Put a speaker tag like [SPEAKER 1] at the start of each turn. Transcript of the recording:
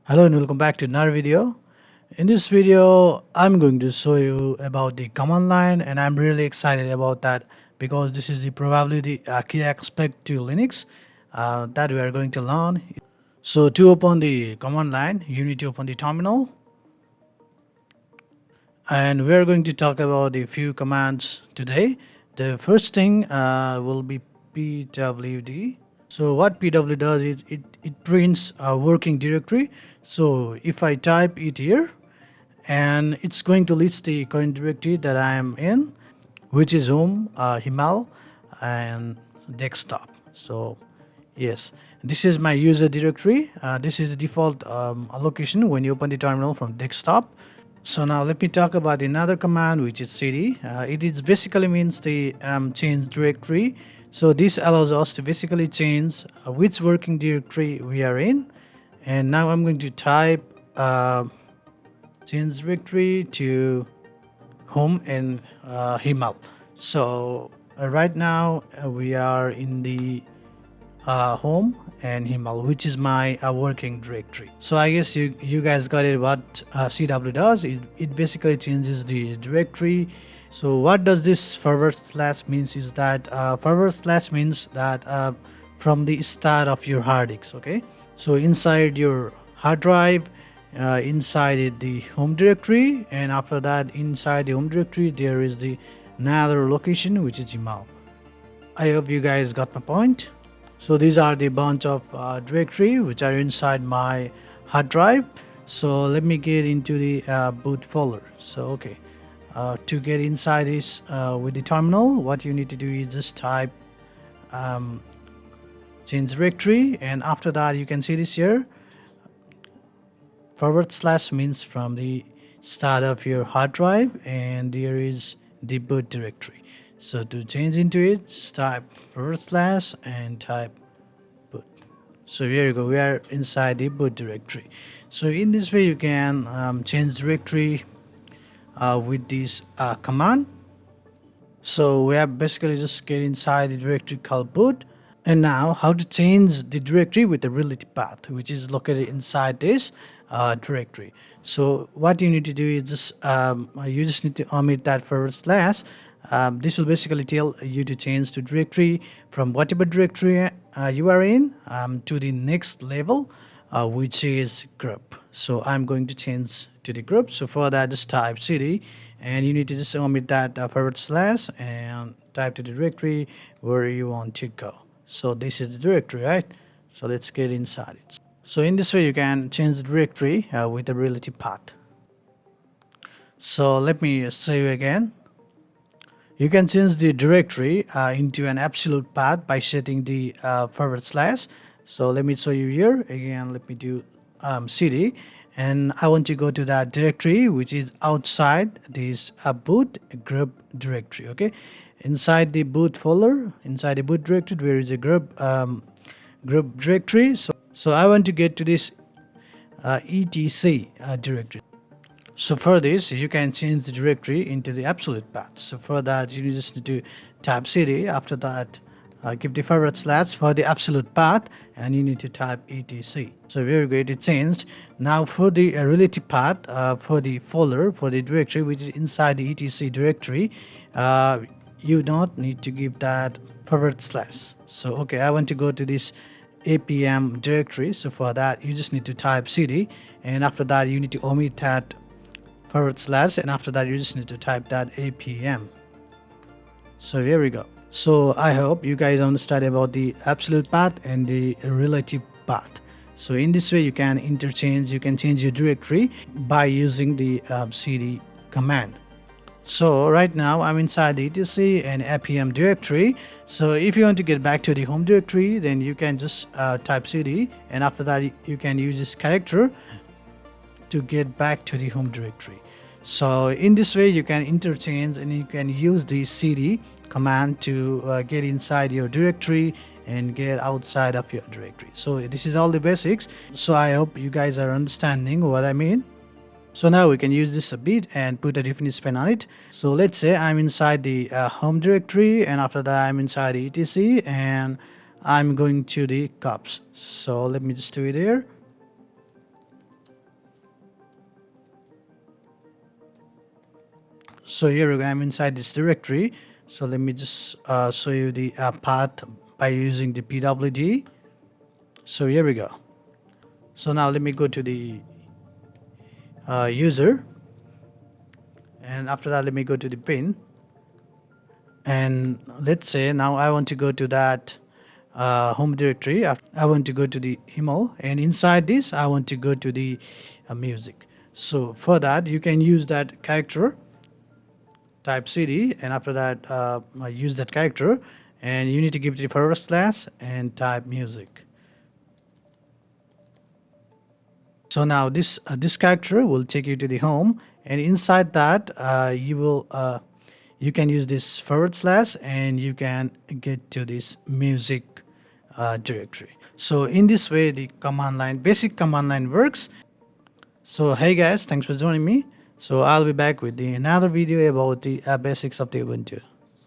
[SPEAKER 1] Hello and welcome back to another video. In this video, I'm going to show you about the command line, and I'm really excited about that because this is probably the key aspect to Linux that we are going to learn. So to open the command line, you need to open the terminal, and we're going to talk about a few commands today. The first thing will be pwd. So what pw does is it prints a working directory. So if I type it here, and it's going to list the current directory that I am in, which is home, Himal, and desktop. So yes, this is my user directory. This is the default allocation when you open the terminal from desktop. So now let me talk about another command, which is cd. It is basically means the change directory. So this allows us to basically change which working directory we are in. And now I'm going to type change directory to home and Himal. So right now we are in the home and Himal, which is my working directory. So I guess you guys got it. What CW does, it basically changes the directory. So what does this forward slash means is that forward slash means that from the start of your hard disk. Okay, so inside your hard drive, inside it the home directory, and after that inside the home directory there is the another location, which is Himal. I hope you guys got my point. So these are the bunch of directory which are inside my hard drive. So let me get into the boot folder. So okay, to get inside this with the terminal, what you need to do is just type change directory, and after that you can see this here. Forward slash means from the start of your hard drive, and there is the boot directory. So to change into it, just type forward slash and type boot. So here you go, we are inside the boot directory. So in this way you can change directory with this command. So we have basically just get inside the directory called boot. And now how to change the directory with the relative path, which is located inside this directory. So what you need to do is just you just need to omit that forward slash. This will basically tell you to change the directory from whatever directory you are in to the next level, which is group. So I'm going to change to the group. So for that, just type cd, and you need to just omit that forward slash and type to the directory where you want to go. So this is the directory, right? So let's get inside it. So in this way you can change the directory with the relative path. So let me show you again. You can change the directory into an absolute path by setting the forward slash. So let me show you here again. Let me do cd, and I want to go to that directory which is outside this boot group directory. Okay, inside the boot folder, inside the boot directory, there is a group directory. So I want to get to this etc directory. So for this, you can change the directory into the absolute path. So for that, you just need to type cd. After that, give the forward slash for the absolute path, and you need to type etc. So very good, it changed. Now for the relative path, for the folder, for the directory which is inside the etc directory, you don't need to give that forward slash. So okay, I want to go to this apm directory. So for that, you just need to type cd, and after that you need to omit that forward slash, and after that you just need to type that apm. So here we go. So I hope you guys understand about the absolute path and the relative path. So in this way you can interchange, you can change your directory by using the cd command. So right now I'm inside the etc and apm directory. So if you want to get back to the home directory, then you can just type cd, and after that you can use this character to get back to the home directory. So in this way you can interchange, and you can use the cd command to get inside your directory and get outside of your directory. So this is all the basics. So I hope you guys are understanding what I mean. So now we can use this a bit and put a different spin on it. So let's say I'm inside the home directory, and after that I'm inside the etc, and I'm going to the cups. So let me just do it here. So here we go, I'm inside this directory. So let me just show you the path by using the pwd. So here we go. So now let me go to the user, and after that let me go to the pin, and let's say now I want to go to that home directory. I want to go to the Himal, and inside this I want to go to the music. So for that you can use that character, type cd, and after that use that character, and you need to give it the forward slash and type music. So now this character will take you to the home, and inside that you can use this forward slash and you can get to this music directory. So in this way the command line, basic command line works. So hey guys, thanks for joining me. So I'll be back with another video about the basics of the Ubuntu.